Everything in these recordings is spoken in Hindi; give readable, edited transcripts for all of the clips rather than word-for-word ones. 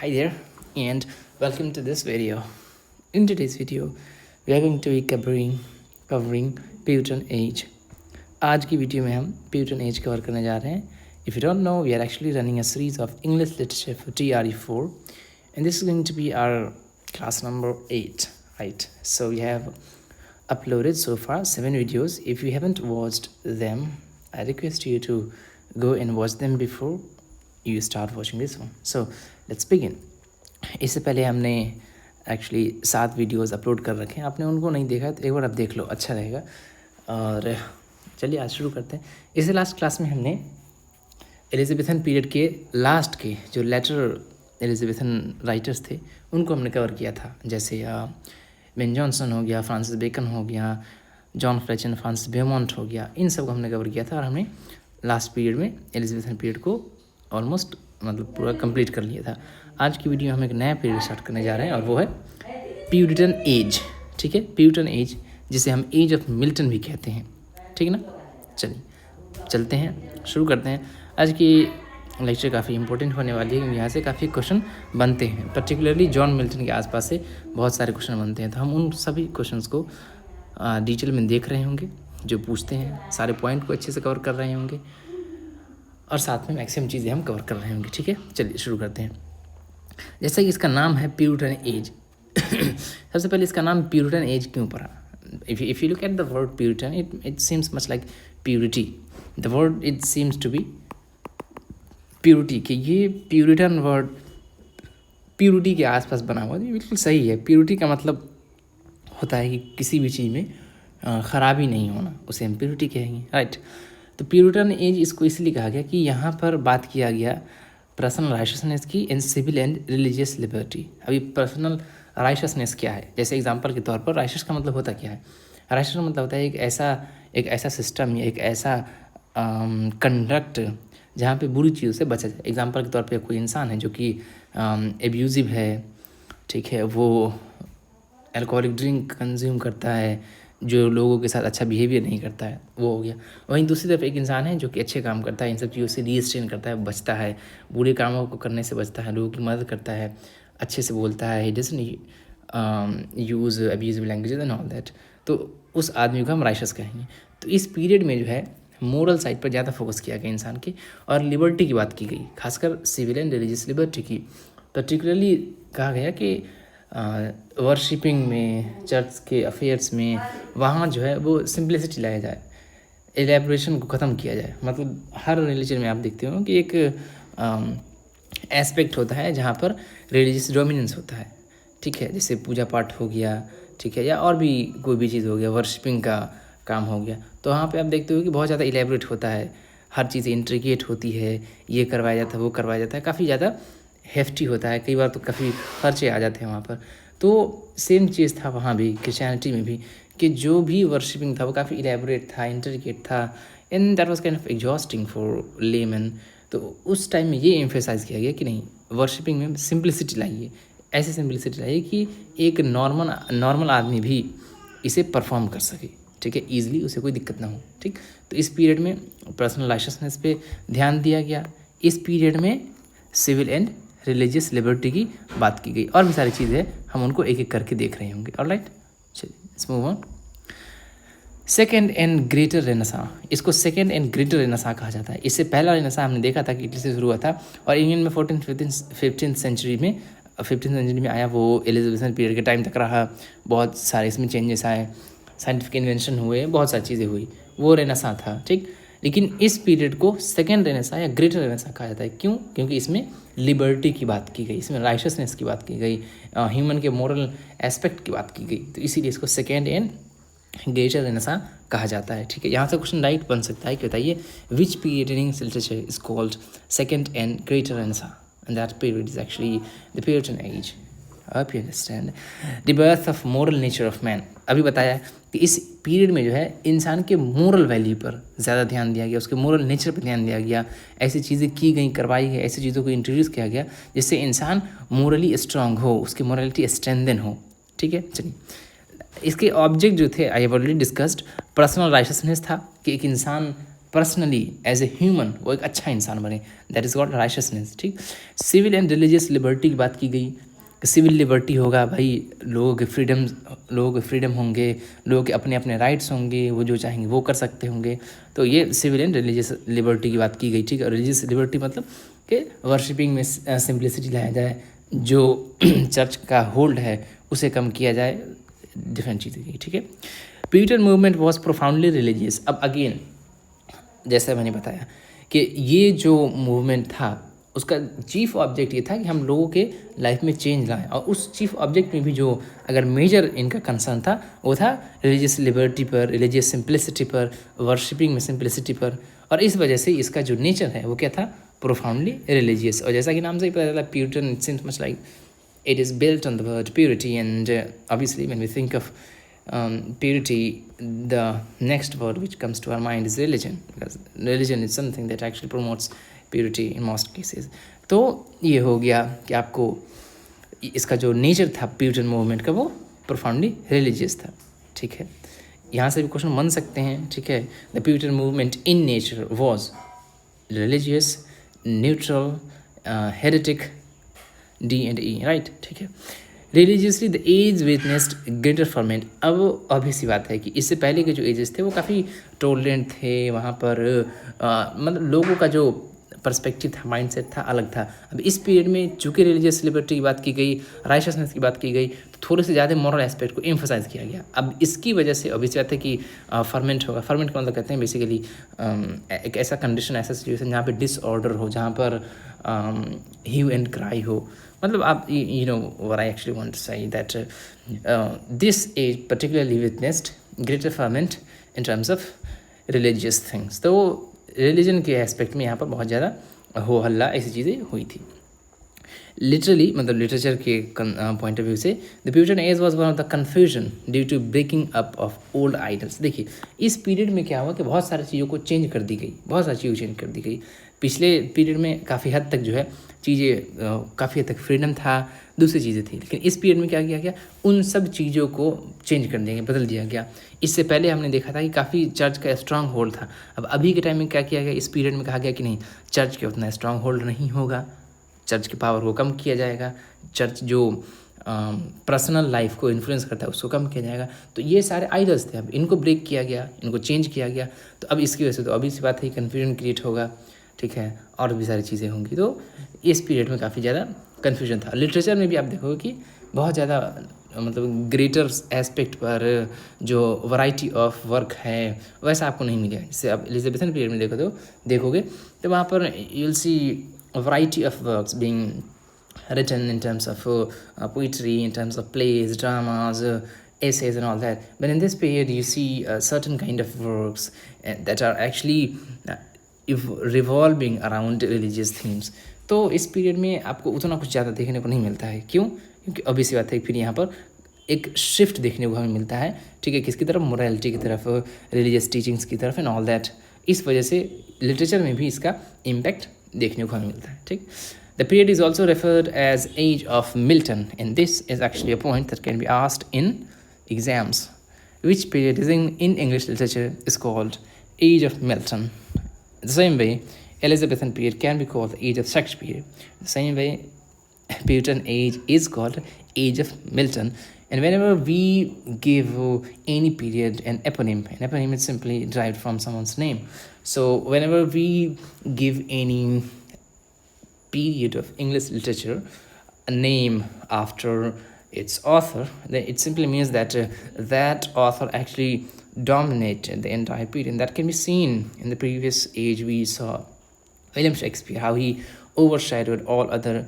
hi there and welcome to this video. In today's video, we are going to be covering Puritan Age. आज की वीडियो में हम Puritan Age कवर करने जा रहे हैं. If you don't know, we are actually running a series of English literature for TRE4 and this is going to be our class number 8, right? So we have uploaded so far 7 videos. If you haven't watched them, I request you to go and watch them before you start watching this one. So let's begin. इससे पहले हमने एक्चुअली 7 वीडियोस अपलोड कर रखे हैं. आपने उनको नहीं देखा है तो एक बार आप देख लो, अच्छा रहेगा. और चलिए आज शुरू करते हैं. इससे लास्ट क्लास में हमने एलिजाबेथन पीरियड के लास्ट के जो लेटर एलिजाबेथन राइटर्स थे उनको हमने कवर किया था. जैसे बेन जॉनसन हो गया, फ्रांसिस बेकन हो गया, जॉन फ्लेचन, फ्रांसिस बेमॉन्ट हो गया, इन सब को हमने कवर किया था. और हमने लास्ट पीरियड में एलिजाबेथन पीरियड को ऑलमोस्ट मतलब पूरा कंप्लीट कर लिया था. आज की वीडियो में हम एक नया पीरियड स्टार्ट करने जा रहे हैं और वो है प्यूरिटन एज. ठीक है, प्यूरिटन एज जिसे हम एज ऑफ मिल्टन भी कहते हैं. ठीक है ना. चलिए चलते हैं, शुरू करते हैं. आज की लेक्चर काफ़ी इंपॉर्टेंट होने वाली है क्योंकि यहाँ से काफ़ी क्वेश्चन बनते हैं. पर्टिकुलरली जॉन मिल्टन के आसपास से बहुत सारे क्वेश्चन बनते हैं. तो हम उन सभी क्वेश्चंस को डिटेल में देख रहे होंगे. जो पूछते हैं सारे पॉइंट को अच्छे से कवर कर रहे होंगे और साथ में मैक्सिमम चीज़ें हम कवर कर रहे होंगे. ठीक है, चलिए शुरू करते हैं. जैसा कि इसका नाम है प्यूरिटन एज. सबसे पहले इसका नाम प्यूरिटन एज क्यों पड़ा? If you look at the word Puritan, it seems much like purity. The word it seems to be purity. कि ये प्यूरिटन वर्ड प्यूरिटी के आसपास बना हुआ है. बिल्कुल सही है. प्यूरिटी का मतलब होता है कि किसी भी चीज़ में ख़राबी नहीं होना, उसे हम प्यूरिटी कहेंगे, राइट. तो प्यूरिटन एज इसको इसलिए कहा गया कि यहाँ पर बात किया गया पर्सनल राइशसनेस की and civil and religious liberty. अभी पर्सनल राइशसनेस क्या है? जैसे एग्जांपल के तौर पर राइशस का मतलब होता क्या है? राइशस का मतलब होता है एक ऐसा सिस्टम या एक ऐसा कंडक्ट जहाँ पे बुरी चीज़ों से बचा जाए. एग्जांपल के तौर पे कोई इंसान है जो कि एब्यूजिव है, ठीक है, वो अल्कोहलिक ड्रिंक कंज्यूम करता है, जो लोगों के साथ अच्छा बिहेवियर नहीं करता है, वो हो गया. वहीं दूसरी तरफ एक इंसान है जो कि अच्छे काम करता है, इन सब चीज़ों से रिस्ट्रेन करता है, बचता है, बुरे कामों को करने से बचता है, लोगों की मदद करता है, अच्छे से बोलता है, he doesn't use abusive language and all that. तो उस आदमी को हम राइशस कहेंगे. तो इस पीरियड में जो है मोरल साइड पर ज़्यादा फोकस किया गया इंसान के, और लिबर्टी की बात की गई, खासकर सिविल एंड रिलीजियस लिबर्टी की. पर्टिकुलरली कहा गया कि वर्शिपिंग में, चर्च के अफेयर्स में, वहाँ जो है वो सिंप्लिसिटी लाया जाए, एलेबोरेशन को ख़त्म किया जाए. मतलब हर रिलीजन में आप देखते हो कि एक एस्पेक्ट होता है जहाँ पर रिलीजियस डोमिनेंस होता है. ठीक है, जैसे पूजा पाठ हो गया, ठीक है, या और भी कोई भी चीज़ हो गया, वर्शिपिंग का काम हो गया. तो वहाँ पे आप देखते हो कि बहुत ज़्यादा इलेबोरेट होता है, हर चीज़ इंट्रिकेट होती है, ये करवाया जाता है, वो करवाया जाता है, काफ़ी ज़्यादा हेफ्टी होता है. कई बार तो काफ़ी खर्चे आ जाते हैं वहाँ पर. तो सेम चीज़ था वहाँ भी, क्रिश्चियनिटी में भी, कि जो भी वर्शिपिंग था वो काफ़ी इलेबोरेट था, इंट्रिकेट था, and that was kind of exhausting for lemon. तो उस टाइम में ये एम्फेसाइज किया गया कि नहीं, वर्शिपिंग में सिंप्लिसिटी लाइए, ऐसी सिंप्लिसिटी लाइए कि एक नॉर्मल आदमी भी इसे परफॉर्म कर सके. ठीक है, ईजिली, उसे कोई दिक्कत ना हो. ठीक, तो इस पीरियड में पर्सनल राइशसनेस पे ध्यान दिया गया. इस पीरियड में सिविल एंड रिलीजियस लिबर्टी की बात की गई. और भी सारी चीज़ें हम उनको एक एक करके देख रहे होंगे. ऑलराइट, चलिए let's move on. Second and greater renaissance. इसको सेकेंड एंड ग्रेटर रेनेसां कहा जाता है. इससे पहला रेनेसां हमने देखा था कि इटली से शुरू हुआ था और इंग्लैंड में 15th सेंचुरी में आया. वो एलिजाबेथन पीरियड के टाइम तक रहा. बहुत सारे इसमें चेंजेस आए, साइंटिफिक इन्वेंशन हुए, बहुत सारी चीज़ें हुई. वो रेनेसां था. ठीक, लेकिन इस पीरियड को सेकेंड रेनेसां या ग्रेटर रेनेसां कहा जाता है. क्यों? क्योंकि इसमें लिबर्टी की बात की गई, इसमें राइशसनेस की बात की गई, ह्यूमन के मोरल एस्पेक्ट की बात की गई. तो इसीलिए इसको सेकेंड एंड ग्रेटर रेनेसां कहा जाता है. ठीक है, यहाँ से क्वेश्चन राइट बन सकता है कि बताइए which period in English literature is called second and greater renaissance, and that period is actually the Puritan age. आप you understand the birth of moral nature of man. अभी बताया कि इस पीरियड में जो है इंसान के मोरल वैल्यू पर ज़्यादा ध्यान दिया गया, उसके मोरल नेचर पर ध्यान दिया गया. ऐसी चीज़ें की गई, करवाई गई, ऐसी चीज़ों को इंट्रोड्यूस किया गया जिससे इंसान मोरली स्ट्रांग हो, उसकी मोरलिटी स्ट्रेंथन हो. ठीक है, चलिए इसके ऑब्जेक्ट जो थे I have already discussed. Personal righteousness था कि एक इंसान पर्सनली एज ए ह्यूमन वो एक अच्छा इंसान बने, दैट इज़ गॉट राइशसनेस। ठीक, सिविल एंड रिलीजियस लिबर्टी की बात की गई कि सिविल लिबर्टी होगा भाई, लोगों के फ्रीडम होंगे, लोगों के अपने अपने राइट्स होंगे, वो जो चाहेंगे वो कर सकते होंगे। तो ये सिविल एंड रिलीजियस लिबर्टी की बात की गई। ठीक है, रिलीजियस लिबर्टी मतलब कि वर्शिपिंग में सिंप्लिसिटी लाया जाए, जो चर्च का होल्ड है उसे कम किया जाए, डिफरेंट चीज़ें की। ठीक है, Puritan movement was profoundly religious. अब अगेन जैसे मैंने बताया कि ये जो मूवमेंट था उसका चीफ ऑब्जेक्ट ये था कि हम लोगों के लाइफ में चेंज लाएं, और उस चीफ ऑब्जेक्ट में भी जो अगर मेजर इनका कंसर्न था वो था रिलीजियस लिबर्टी पर, रिलीजियस सिंप्लिसिटी पर, वर्शिपिंग में सिंप्लिसिटी पर। और इस वजह से इसका जो नेचर है वो क्या था, प्रोफाउंडली रिलीजियस। और जैसा कि नाम से ही पता चला, Puritan it seems much like it is built on the word purity, and obviously when we think of purity, the next word which comes to our mind is religion, because religion is something that actually promotes purity in most cases. तो ये हो गया कि आपको इसका जो नेचर था प्यूरिटन मूवमेंट का वो प्रोफाउंडली रिलीजियस था। ठीक है, यहाँ से भी क्वेश्चन बन सकते हैं। ठीक है, the Puritan movement in nature was religious, neutral, heretic, D and E, right. ठीक है, religiously the age witnessed greater ferment. अब ऑब्वियस सी बात है कि इससे पहले के जो एजेस थे वो काफ़ी टॉलरेंट थे, वहाँ पर मतलब लोगों का जो पर्सपेक्टिव था, माइंडसेट था, अलग था। अब इस पीरियड में चूँकि रिलीजियस लिबर्टी की बात की गई, राइशसनेस की बात की गई, तो थोड़े से ज़्यादा मॉरल एस्पेक्ट को एम्फोसाइज किया गया। अब इसकी वजह से ऑब्वियस बात है कि फर्मेंट होगा। फर्मेंट का मतलब कहते हैं बेसिकली एक ऐसा कंडीशन, ऐसा सिचुएशन जहाँ पे डिसऑर्डर हो, जहाँ पर ह्यू एंड क्राई हो। मतलब आप you know what I actually want to say, that this age particularly witnessed greater ferment in terms of religious things. तो रिलीजन के एस्पेक्ट में यहाँ पर बहुत ज़्यादा हो हल्ला ऐसी चीज़ें हुई थी। लिटरली मतलब लिटरेचर के पॉइंट ऑफ व्यू से the Puritan age was one of the confusion due to breaking up of old idols. देखिए इस पीरियड में क्या हुआ कि बहुत सारी चीज़ों को चेंज कर दी गई, बहुत सारी चीज़ें चेंज कर दी गई। पिछले पीरियड में काफ़ी हद तक जो है चीज़ें काफ़ी हद तक फ्रीडम था, दूसरी चीज़ें थी, लेकिन इस पीरियड में क्या किया गया, उन सब चीज़ों को चेंज कर दिया गया, बदल दिया गया। इससे पहले हमने देखा था कि काफ़ी चर्च का स्ट्रांग होल्ड था। अब अभी के टाइम में क्या किया गया, इस पीरियड में कहा गया कि नहीं, चर्च के उतना स्ट्रांग होल्ड नहीं होगा, चर्च की पावर को कम किया जाएगा, चर्च जो पर्सनल लाइफ को इन्फ्लुएंस करता है उसको कम किया जाएगा। तो ये सारे आइडल्स थे, अब इनको ब्रेक किया गया, इनको चेंज किया गया। तो अब इसकी वजह से तो अभी सी बात है कन्फ्यूजन क्रिएट होगा। ठीक है, और भी सारी चीज़ें होंगी। तो इस पीरियड में काफ़ी ज़्यादा कन्फ्यूजन था। लिटरेचर में भी आप देखोगे कि बहुत ज़्यादा मतलब ग्रेटर एस्पेक्ट पर जो वैरायटी ऑफ वर्क है वैसा आपको नहीं मिलेगा। जैसे आप एलिजाबेथन पीरियड में देखोगे तो वहाँ पर you will C variety of works being written in terms of poetry, in terms of plays, dramas, essays and all that. But in this period you see certain kind of works that are actually revolving around religious themes. तो इस पीरियड में आपको उतना कुछ ज़्यादा देखने को नहीं मिलता है। क्यों? क्योंकि obvious सी बात है फिर यहाँ पर एक शिफ्ट देखने को हमें मिलता है। ठीक है, किसकी तरफ, मोरालिटी की तरफ, रिलीजियस टीचिंग्स की तरफ एंड ऑल दैट। इस वजह से लिटरेचर में भी इसका इम्पैक्ट देखने को हमें मिलता है। ठीक, the period is also referred as age of Milton, and this is actually a point that can be asked in exams. Which period is in English literature is called age of Milton? The same way Elizabethan period can be called the age of Shakespeare. The same way Puritan age is called age of Milton. And whenever we give any period an eponym is simply derived from someone's name. So whenever we give any period of English literature a name after its author, then it simply means that that author actually dominated the entire period. And that can be seen in the previous age. We saw William Shakespeare, how he overshadowed all other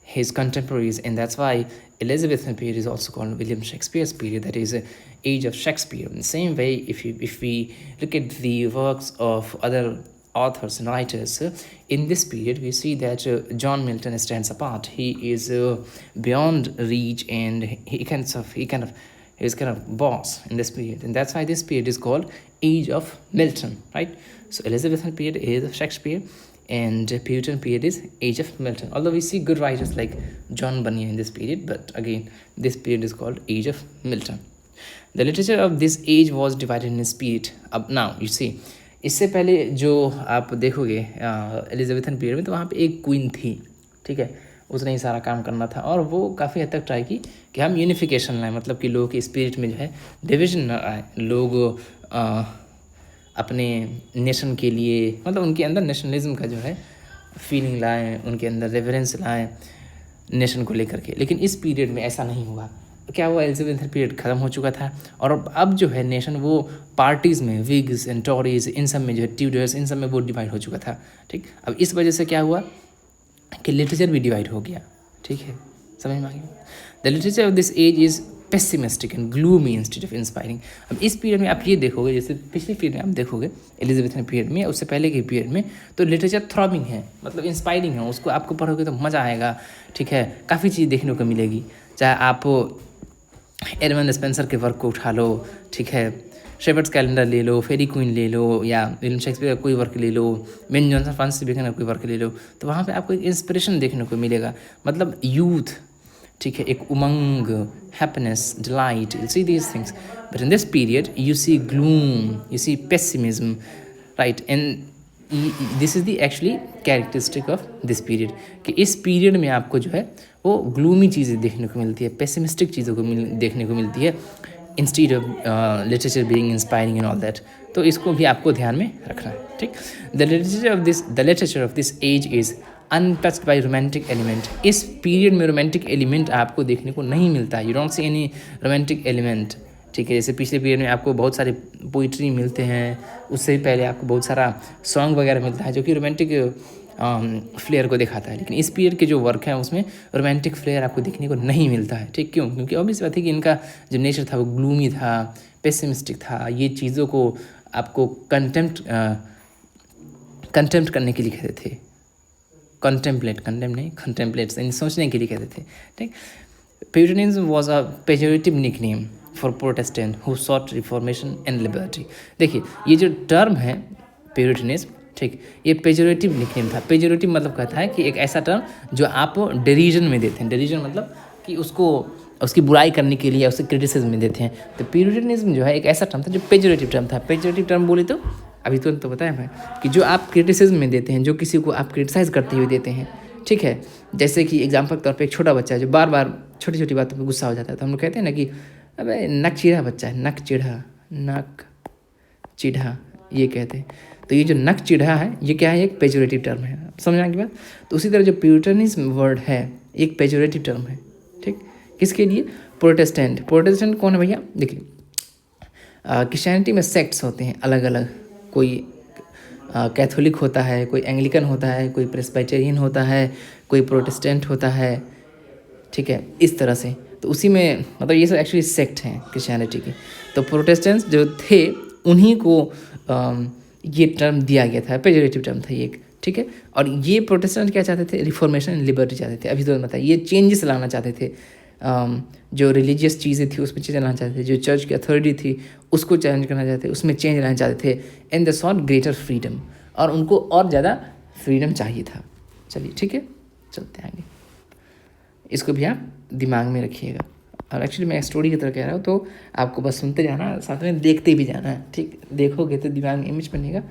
his contemporaries, and that's why Elizabethan period is also called William Shakespeare's period, that is age of Shakespeare. In the same way, if we look at the works of other authors and writers in this period, we see that John Milton stands apart. He is beyond reach, and he is kind of boss in this period, and that's why this period is called age of Milton, right? So Elizabethan period is of Shakespeare, and Puritan period is age of Milton. Although we see good writers like John Bunyan in this period, but again this period is called age of Milton. The literature of this age was divided in spirit. Now you see, इससे पहले जो आप देखोगे एलिजाबेथन पीरियड में, तो वहाँ पे एक क्वीन थी, ठीक है, उसने ही सारा काम करना था और वो काफ़ी हद तक ट्राई की कि हम यूनिफिकेशन लाएं, मतलब कि लोगों के स्पिरिट में जो है डिविजन न आए, लोग अपने नेशन के लिए, मतलब उनके अंदर नेशनलिज्म का जो है फीलिंग लाएं, उनके अंदर रेफरेंस लाएं नेशन को लेकर के। लेकिन इस पीरियड में ऐसा नहीं हुआ। क्या हुआ, एलिजाबेथन पीरियड ख़त्म हो चुका था और अब जो है नेशन वो पार्टीज़ में, विग्स एंड टॉरीज, इन सब में जो है, ट्यूडर्स, इन सब में वो डिवाइड हो चुका था, ठीक। अब इस वजह से क्या हुआ कि लिटरेचर भी डिवाइड हो गया, ठीक है, समझ में आ गया। The literature of this age is pessimistic and gloomy instead of inspiring. अब इस पीरियड में आप ये देखोगे, जैसे पिछले पीरियड में आप देखोगे एलिजाबेथन पीरियड में, उससे पहले के पीरियड में, तो लिटरेचर थ्रॉबिंग है, मतलब इंस्पायरिंग है, उसको आपको पढ़ोगे तो मज़ा आएगा, ठीक है, काफ़ी चीज़ देखने को मिलेगी। चाहे आप एडमंड स्पेंसर के वर्क को उठा लो, ठीक है, शेपर्ड्स कैलेंडर ले लो, फेरी क्वीन ले लो, या विलियम शेक्सपियर का कोई वर्क ले लो, बेन जॉनसन, फ्रांसिस बेकन का कोई वर्क ले लो, तो वहाँ पे आपको एक इंस्पिरेशन देखने को मिलेगा, मतलब यूथ, ठीक है, एक उमंग, happiness, delight, you see these things. But in this period you see gloom, you see pessimism, right, and this is the actually characteristic of this period, कि इस पीरियड में आपको जो है वो ग्लूमी चीज़ें देखने को मिलती है, पेसिमिस्टिक चीज़ों को देखने को मिलती है, instead of literature being inspiring and all that. तो इसको भी आपको ध्यान में रखना है, ठीक। The literature of this age is untouched by romantic element. इस पीरियड में रोमांटिक एलिमेंट आपको देखने को नहीं मिलता, you don't see any romantic element, ठीक है। जैसे पिछले पीरियड में आपको बहुत सारे पोइट्री मिलते हैं, उससे भी पहले आपको बहुत सारा सॉन्ग वगैरह मिलता है जो कि रोमांटिक फ्लेयर को दिखाता है, लेकिन इस पीरियड के जो वर्क है उसमें रोमांटिक फ्लेयर आपको देखने को नहीं मिलता है, ठीक। क्यों? क्योंकि ऑब्वियस बात है कि इनका जो नेचर था वो ग्लूमी था, पेसिमिस्टिक था, ये चीज़ों को आपको कंटेम्प्ट करने के लिए कहते थे, कंटेम्पलेट सोचने के लिए कहते थे, ठीक। Puritanism was a pejorative nickname for Protestant who sought reformation and liberty. देखिए, ये जो टर्म है प्यूरिटनिज्म, ठीक, ये पेजोरेटिव निकनेम था। पेजोरेटिव मतलब कहता है कि एक ऐसा टर्म जो आप डेरिजन में देते हैं, डेरिजन मतलब कि उसको उसकी बुराई करने के लिए या उसे क्रिटिसिज्म में देते हैं। तो प्यूरिटनिज्म जो है एक ऐसा टर्म था जो पेजोरेटिव टर्म था। पेजोरेटिव टर्म बोले तो अभी तो बताया मैं कि जो आप क्रिटिसिज्म में देते हैं, जो किसी को आप क्रिटिसाइज़ करते हुए देते हैं, ठीक है। जैसे कि एग्जाम्पल के तौर पर एक छोटा बच्चा है जो बार बार छोटी छोटी बातों पर गुस्सा हो जाता है, तो हम लोग कहते हैं ना कि अबे नक चिढ़ा बच्चा है, नक चिढ़ा, ये कहते हैं। तो ये जो नक चिढ़ा है, ये क्या है, एक पेजोरेटिव टर्म है, समझना की बात। तो उसी तरह जो प्यूरिटनिज्म वर्ड है एक पेजोरेटिव टर्म है, ठीक। किसके लिए? प्रोटेस्टेंट कौन है भैया? देखिए, क्रिश्चियनिटी में सेक्ट्स होते हैं अलग अलग, कोई कैथोलिक होता है, कोई एंग्लिकन होता है, कोई प्रेस्बिटेरियन होता है, कोई प्रोटेस्टेंट होता है, ठीक है, इस तरह से। तो उसी में मतलब ये सब एक्चुअली सेक्ट हैं क्रिश्चियनिटी की। तो प्रोटेस्टेंट्स जो थे उन्हीं को ये टर्म दिया गया था, पेजोरेटिव टर्म था ये, ठीक है। और ये प्रोटेस्टेंट क्या चाहते थे? रिफॉर्मेशन एंड लिबर्टी चाहते थे। अभी तो बताया, ये चेंजेस लाना चाहते थे, जो रिलीजियस चीज़ें थी उसमें चेंज लाना चाहते थे, जो चर्च की अथॉरिटी थी उसको चैलेंज करना चाहते थे, उसमें चेंज लाना चाहते थे, and the sought greater freedom, और उनको और ज़्यादा फ्रीडम चाहिए था। चलिए, ठीक है, चलते आगे। इसको भी आप दिमाग में रखिएगा। और एक्चुअली मैं स्टोरी की तरह कह रहा हूँ, तो आपको बस सुनते जाना, साथ में देखते भी जाना है, ठीक। देखोगे तो दिमाग में इमेज बनेगा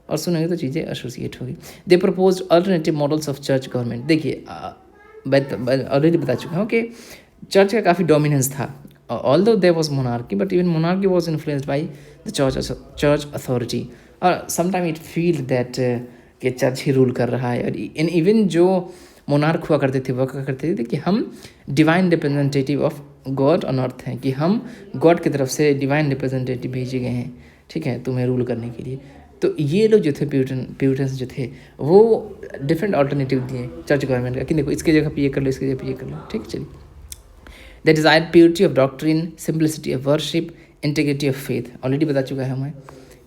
और सुनोगे तो चीज़ें एसोसिएट होगी। They propose alternative models of church government. देखिए, मैं ऑलरेडी बता चुका हूँ कि चर्च का काफ़ी डोमिनेंस था, although there was monarchy, but even monarchy was influenced by the church authority, और समटाइम इट फील दैट कि चर्च ही रूल कर रहा है। और इवन जो मोनार्क हुआ करते थे वो क्या करते थे कि हम divine representative of God on earth हैं, कि हम गॉड की तरफ से डिवाइन रिप्रेजेंटेटिव भेजे गए हैं, ठीक है, तुम्हें रूल करने के लिए। तो ये लोग जो थे प्यूरिटन्स जो थे वो डिफरेंट ऑल्टरनेटिव दिए चर्च गवर्नमेंट का, कि देखो इसके जगह पे ये कर लो, इसके जगह पे ये कर लो, ठीक। चलिए, that desire purity of doctrine, simplicity of worship, integrity of faith. Already बता चुका है हमें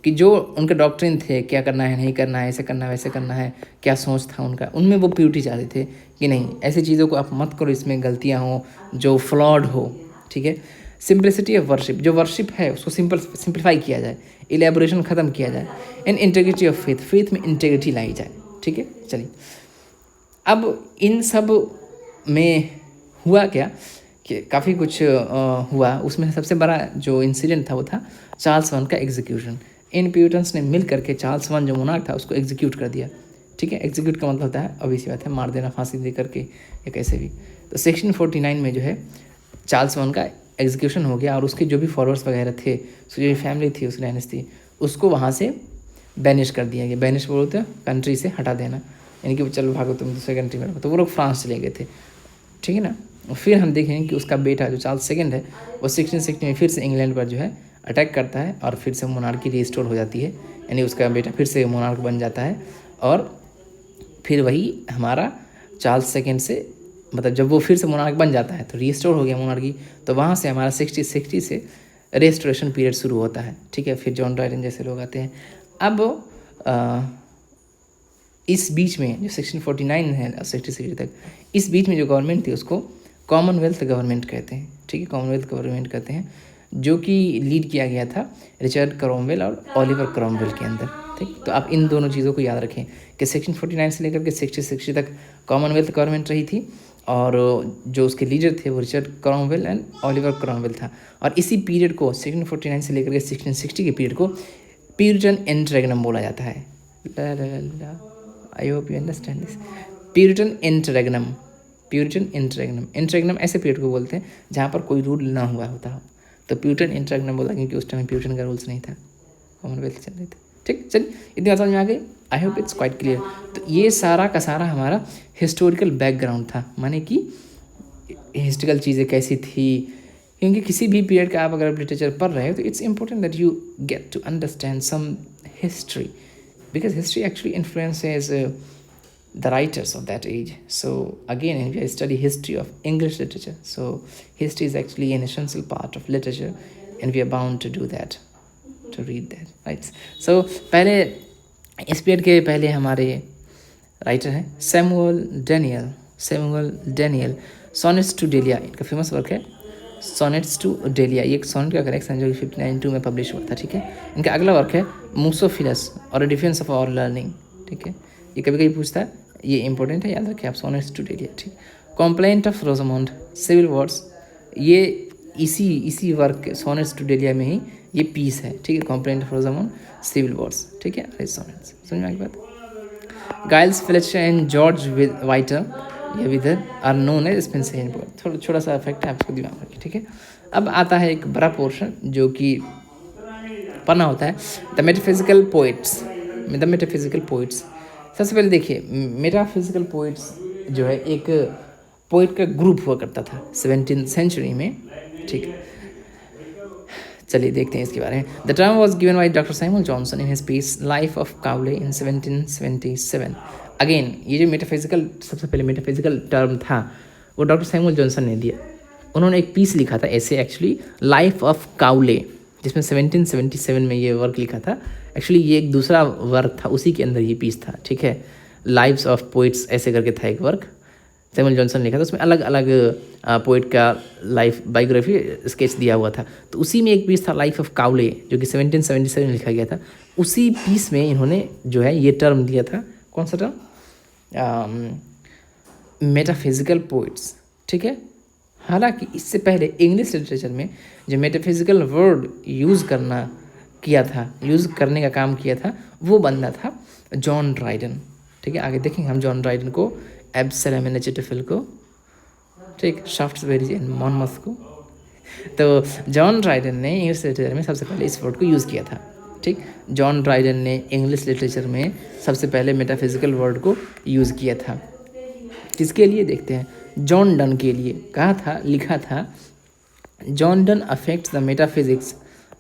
कि जो उनके डॉक्ट्रिन थे, क्या करना है, नहीं करना है, ऐसे करना है, वैसे करना है, क्या सोच था उनका, उनमें वो प्योरिटी चाहते थे कि नहीं, ऐसी चीज़ों को आप मत करो, इसमें गलतियाँ हो, जो फ्लॉड हो, ठीक है। सिंप्लिसिटी ऑफ वर्शिप, जो वर्शिप है उसको सिंप्लीफाई किया जाए, इलेबोरेशन ख़त्म किया जाए, and integrity of faith, faith में इंटीग्रिटी लाई जाए, ठीक है। चलिए, अब इन सब में हुआ क्या कि काफ़ी कुछ हुआ। उसमें सबसे बड़ा जो इंसिडेंट था वो था चार्ल्स वन का एग्जीक्यूशन इन प्यूरिटन्स ने मिल करके चार्ल्स वन जो मोनार्क था उसको एग्जीक्यूट कर दिया। ठीक है, एग्जीक्यूट का मतलब होता है अभी सी बात है मार देना, फांसी दे करके या कैसे भी। तो 1649 में जो है चार्ल्स वन का एग्जीक्यूशन हो गया और उसके जो भी फॉलोअर्स वगैरह थे, उसकी जो भी फैमिली थी, उसकी डायनेस्टी, उसको वहाँ से बैनिश कर दिया गया। बैनिश बोलते हैं कंट्री से हटा देना, यानी कि चलो भागो तुम दूसरे कंट्री में रहो। तो वो लोग फ्रांस चले गए थे। ठीक है ना। फिर हम देखेंगे कि उसका बेटा जो चार्ल्स सेकंड है वो 1660 में फिर से इंग्लैंड पर जो है अटैक करता है और फिर से मोनार्की रिस्टोर हो जाती है, यानी उसका बेटा फिर से मोनार्क बन जाता है। और फिर वही हमारा चार्ल्स सेकंड से, मतलब जब वो फिर से मोनार्क बन जाता है तो रिस्टोर हो गया मोनार्की, तो वहाँ से हमारा 1660 से रेस्टोरेशन पीरियड शुरू होता है। ठीक है, फिर जॉन ड्राइडन जैसे लोग आते हैं। अब इस बीच में जो 1649 है 1660 तक, इस बीच में जो गवर्नमेंट थी उसको कॉमनवेल्थ गवर्नमेंट कहते हैं। ठीक है, कॉमनवेल्थ गवर्नमेंट कहते हैं, जो कि लीड किया गया था रिचर्ड क्रॉमवेल और ओलिवर क्रॉमवेल के अंदर। ठीक, तो आप इन दोनों चीज़ों को याद रखें कि 1649 से लेकर के 1660 तक कॉमनवेल्थ गवर्नमेंट रही थी और जो उसके लीडर थे वो Richard Cromwell and Oliver Cromwell था। और इसी पीरियड को 1649 से लेकर के 1660 के पीरियड को प्यूरिटन इंटररेग्नम बोला जाता है। आई hope you understand this. Puritan interregnum, Puritan interregnum, interregnum ऐसे पीरियड को बोलते हैं जहाँ पर कोई रूल ना हुआ होता हो, तो प्यूरिटन इंटररेग्नम बोला क्योंकि उस टाइम प्यूरिटन का रूल्स नहीं था, कॉमनवेल्थ चल रहे थे। ठीक, चलिए इतनी बात समझ में आ गई, I hope it's quite clear. तो ये सारा का सारा हमारा हिस्टोरिकल बैकग्राउंड था, माने कि हिस्टोरिकल चीज़ें कैसी थी, क्योंकि किसी भी पीरियड का आप अगर लिटरेचर पढ़ रहे हो तो it's important that you get to understand some history, because history actually influences the writers of that age. So again, we study history of English literature, so history is actually an essential part of literature and we are bound to do that, to read that, right? So पहले इस पीरियड के पहले हमारे राइटर हैं Samuel Daniel, sonnets to Delia, इनका फेमस वर्क है सोनेट्स टू डेलिया। ये एक सोनेट का कलेक्शन जो 1592 में पब्लिश हुआ था। ठीक है, इनका अगला वर्क है मूसोफिलस और a defence of our learning. ठीक है, ये कभी कभी पूछता है, ये इंपॉर्टेंट है, याद रखें आप, सोनेट्स टू डेलिया। ठीक, compliant of Rosamond, civil Wars, ये इसी वर्क सोनेट्स टू डेलिया में ही ये पीस है। ठीक है, complaint of Rosamond, civil wars. ठीक है, अरे सोनेट्स समझ में आ गई बात। Giles Fletcher and George Wither या Wither are known as Spenserian poet. छोटा सा इफेक्ट है, आपको दिमाग रखिए। ठीक है, अब आता है एक बड़ा पोर्शन जो कि पढ़ना होता है, द मेटाफिजिकल पोइट्स। सबसे पहले देखिए, मेटाफिजिकल पोइट्स जो है एक पोइट का ग्रुप हुआ करता था 17th सेंचुरी में। ठीक, चलिए देखते हैं इसके बारे में। The term was given by doctor Samuel Johnson in his piece life of Cowley in 1777। Again, ये जो मेटाफिजिकल, सबसे पहले मेटाफिजिकल टर्म था वो डॉक्टर सैमुअल जॉनसन ने दिया। उन्होंने एक पीस लिखा था ऐसे, एक्चुअली लाइफ ऑफ काउले, जिसमें 1777 में ये वर्क लिखा था। एक्चुअली ये एक दूसरा वर्क था, उसी के अंदर ये पीस था। ठीक है, लाइव्स ऑफ पोइट्स ऐसे करके था एक वर्क, सैमुअल जॉनसन ने लिखा था। उसमें अलग अलग पोइट का लाइफ बायोग्राफी स्केच दिया हुआ था। तो उसी में एक पीस था लाइफ ऑफ काउले, जो कि 1777 में लिखा गया था। उसी पीस में इन्होंने जो है ये टर्म दिया था, कौन सा टर्म, मेटाफिजिकल पोइट्स। ठीक है, हालांकि इससे पहले इंग्लिश लिटरेचर में जो मेटाफिजिकल वर्ड यूज़ करने का काम किया था वो बंदा था जॉन ड्राइडन। ठीक है, आगे देखेंगे हम जॉन ड्राइडन को, एब्सलम एंड चिटोफिल को, ठीक, शाफ्ट्सबरी एंड मॉनमथ को। तो जॉन ड्राइडन ने इंग्लिश लिटरेचर में सबसे पहले इस वर्ड को यूज़ किया था। ठीक, जॉन ड्राइडन ने इंग्लिश लिटरेचर में सबसे पहले मेटाफिजिकल वर्ड को यूज़ किया था। किसके लिए देखते हैं, जॉन डन के लिए कहा था, लिखा था, John Donne affects the metaphysics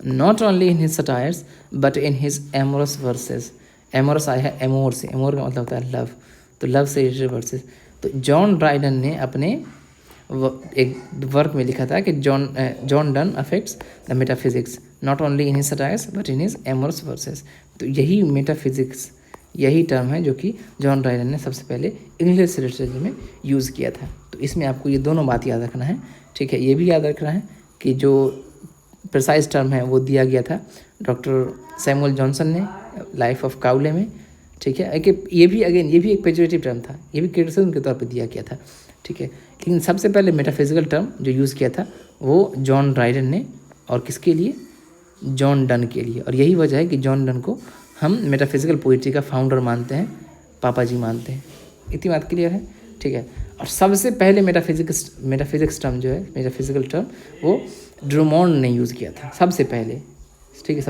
not only in his satires but in his amorous versus. Amorous आया है एमोर से, एमोर का मतलब होता है लव, तो लव से रिलेटेड वर्सेस। तो जॉन ड्राइडन ने अपने एक वर्क में लिखा था कि John done affects the metaphysics not only in his satires but in his amorous versus. तो यही मेटाफिजिक्स, यही टर्म है जो कि जॉन ड्राइडन ने सबसे पहले इंग्लिश लिटरेचर में यूज़ किया था। तो इसमें आपको ये दोनों बात याद रखना है। ठीक है, ये भी याद रखना है कि जो प्रिसाइज टर्म है वो दिया गया था डॉक्टर सैमुअल जॉनसन ने लाइफ ऑफ काउले में। ठीक है, कि ये भी एक पेजोरेटिव टर्म था, ये भी क्रिटिसिज्म के तौर पे दिया गया था। ठीक है, लेकिन सबसे पहले मेटाफिजिकल टर्म जो यूज़ किया था वो जॉन ड्राइडन ने, और किसके लिए, जॉन डन के लिए। और यही वजह है कि जॉन डन को हम मेटाफिजिकल पोइट्री का फाउंडर मानते हैं, पापा जी मानते हैं। इतनी बात क्लियर है, ठीक है। और सबसे पहले मेटाफिजिक्स टर्म जो है, मेटाफिजिकल टर्म, वो ड्रूमोंड ने यूज़ किया था सबसे पहले, ठीक है।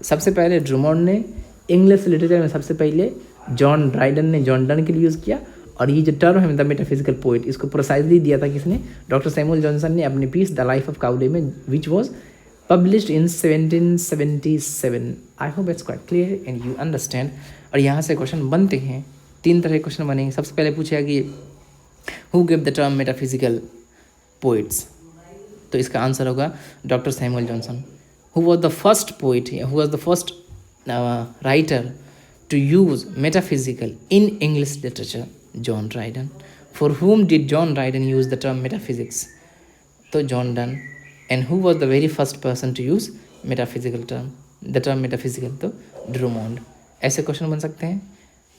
सबसे पहले ड्रूमोंड ने इंग्लिश लिटरेचर में सबसे पहले जॉन ड्राइडन ने जॉन डन के लिए यूज़ किया। और ये जो टर्म है द मेटाफिजिकल पोइट, इसको प्रोसाइजली दिया था किसने? डॉक्टर सैमुअल जॉनसन ने अपनी piece the life of Cowley में, which was published in 1777. I hope it's quite clear and you understand. और यहाँ से क्वेश्चन बनते हैं, 3 तरह के क्वेश्चन बनेंगे। सबसे पहले पूछेगा कि who give the term metaphysical poets, तो इसका आंसर होगा doctor Samuel Johnson. Who was the first poet, who was the first writer to use metaphysical in English literature? John Dryden. For whom did John Dryden use the term metaphysics? तो John Donne. And who was the very first person to use metaphysical term, the term metaphysical? तो ड्रूमोंड। ऐसे क्वेश्चन बन सकते हैं,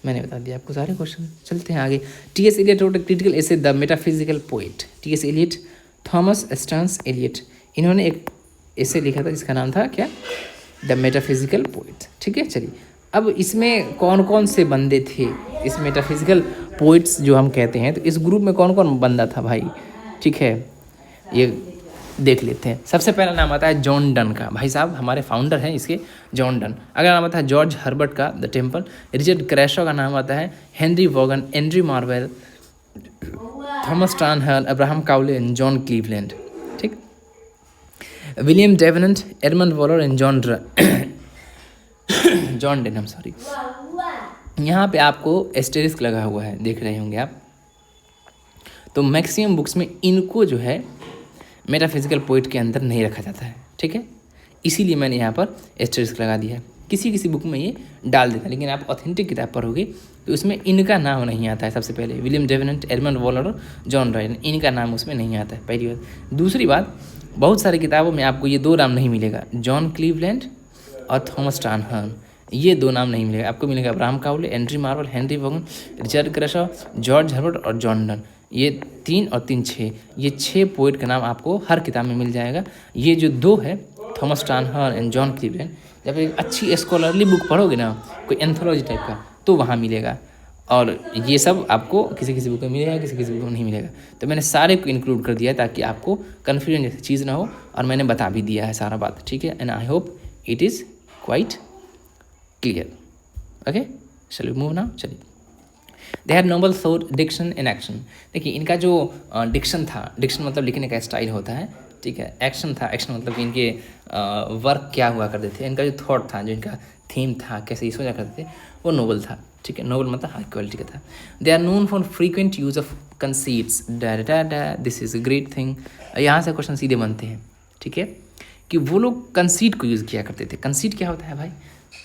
मैंने बता दिया आपको सारे क्वेश्चन। चलते हैं आगे। TS. Eliot wrote a critical essay the metaphysical poet. TS. Eliot, Thomas Stearns Eliot, इन्होंने एक एसे लिखा था जिसका नाम था क्या? द मेटाफिजिकल पोइट, ठीक है। चलिए, अब इसमें कौन कौन से बंदे थे इस मेटाफिजिकल पोइट्स जो हम कहते हैं, तो इस ग्रुप में कौन कौन बंदा था भाई, ठीक है, ये देख लेते हैं। सबसे पहला नाम आता है जॉन डन का, भाई साहब हमारे फाउंडर हैं इसके, जॉन डन। अगला नाम आता है जॉर्ज हर्बर्ट का, द टेम्पल। रिचर्ड क्रैशो का नाम आता है Henry Vaughan, Andrew Marvell, Thomas Traherne, Abraham Cowley and John Cleveland, ठीक। William Davenant, Edmund Waller and John Denham, sorry. यहाँ पे आपको एस्टेरिस्क लगा हुआ है, देख रहे होंगे आप। तो मैक्सिमम बुक्स में इनको जो है मेटाफिजिकल पोइट के अंदर नहीं रखा जाता है, ठीक है। इसीलिए मैंने यहाँ पर एस्टेरिस्क लगा दिया है। किसी बुक में ये डाल देता है, लेकिन आप ऑथेंटिक किताब पढ़ोगे तो उसमें इनका नाम नहीं आता है। सबसे पहले विलियम डेवेनेंट, एडमंड वॉलर और जॉन ड्राइडन, इनका नाम उसमें नहीं आता है, पहली बात। दूसरी बात, बहुत सारी किताबों में आपको ये 2 नाम नहीं मिलेगा, जॉन क्लीवलैंड और थॉमस ट्रानहर्न, ये 2 नाम नहीं मिलेगा। आपको मिलेगा Abraham Cowley, Andrew Marvell, Henry Vaughan, Richard Crashaw, George Herbert और जॉन डन। ये 3 और 3 6, ये 6 पोइट का नाम आपको हर किताब में मिल जाएगा। ये जो 2 है, थॉमस ट्रानहर्न एंड जॉन क्लीवलैंड, जब एक अच्छी स्कॉलरली बुक पढ़ोगे ना, कोई एंथोलॉजी टाइप का, तो वहाँ मिलेगा। और ये सब आपको किसी बुक में मिलेगा, किसी बुक में नहीं मिलेगा। तो मैंने सारे को इंक्लूड कर दिया ताकि आपको कन्फ्यूजन जैसी चीज़ ना हो, और मैंने बता भी दिया है सारा बात, ठीक है। And I hope it is quite clear. Okay, चलिए मूव नाउ। चलिए, they had noble thought, diction and action. देखिए, इनका जो डिक्शन था, डिक्शन मतलब लिखने का स्टाइल होता है, ठीक है। एक्शन था, एक्शन मतलब कि इनके वर्क क्या हुआ करते थे। इनका जो थॉट था, जो इनका थीम था, कैसे ये सोचा करते थे, वो नोबल था, ठीक है। नोबल मतलब हाई क्वालिटी का था। They are known for frequent use of conceits, this is a great thing. यहाँ से क्वेश्चन सीधे बनते हैं, ठीक है, कि वो लोग कंसीट को यूज़ किया करते थे। कंसीट क्या होता है भाई?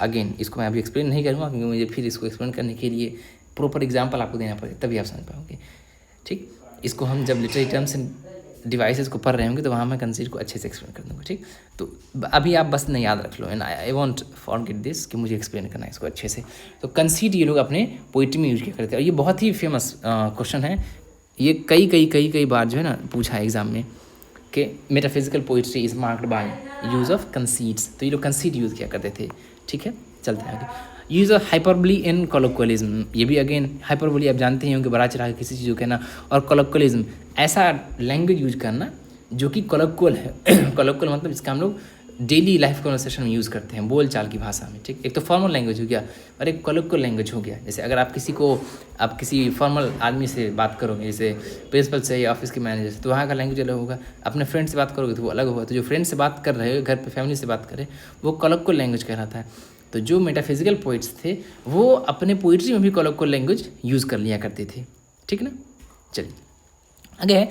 अगेन इसको मैं अभी एक्सप्लेन नहीं करूँगा, क्योंकि मुझे फिर इसको एक्सप्लेन करने के लिए प्रॉपर एग्जाम्पल आपको देना पड़ेगा, तभी आप समझ पाओगे, ठीक। इसको हम जब लिटरेरी टर्म्स एंड डिवाइसेस को पढ़ रहे होंगे तो वहाँ मैं कंसीट को अच्छे से एक्सप्लेन कर दूँगा, ठीक। तो अभी आप बस नहीं याद रख लो, and I won't forget this कि मुझे एक्सप्लेन करना है इसको अच्छे से। तो कंसीट ये लोग अपने पोइट्री में यूज किया करते हैं, और ये बहुत ही फेमस क्वेश्चन है। ये कई बार जो है ना पूछा है एग्जाम में कि metaphysical poetry is marked by use of conceits. तो ये लोग कंसीट यूज़ किया करते थे, ठीक है। चलते हैं आगे। यूज़ ऑफ हाइपरबोली इन कोलोक्वलिज्म, ये भी अगेन हाइपरबोली आप जानते ही होंगे, बड़ा चढ़ा के किसी चीज़ को कहना, और कोलोक्वलिज्म ऐसा लैंग्वेज यूज करना जो कि कोलोक्वल है। कोलोक्वल मतलब इसका हम लोग डेली लाइफ कन्वर्सेशन में यूज़ करते हैं, बोल चाल की भाषा में, ठीक। एक तो फॉर्मल लैंग्वेज हो गया और एक कोलोक्वल लैंग्वेज हो गया। जैसे अगर आप किसी फॉर्मल आदमी से बात करोगे, जैसे प्रिंसिपल से या ऑफिस के मैनेजर से, तो वहाँ का लैंग्वेज अलग होगा। अपने फ्रेंड से बात करोगे तो वो अलग होगा। तो जो फ्रेंड से बात कर रहे हो, घर पे फैमिली से बात कर रहे, वो कोलोक्वल लैंग्वेज कहलाता है। तो जो मेटाफिजिकल पोइट्स थे वो अपने पोइट्री में भी कोलोक्वल लैंग्वेज यूज़ कर लिया करते थे, ठीक ना। चलिए आगे है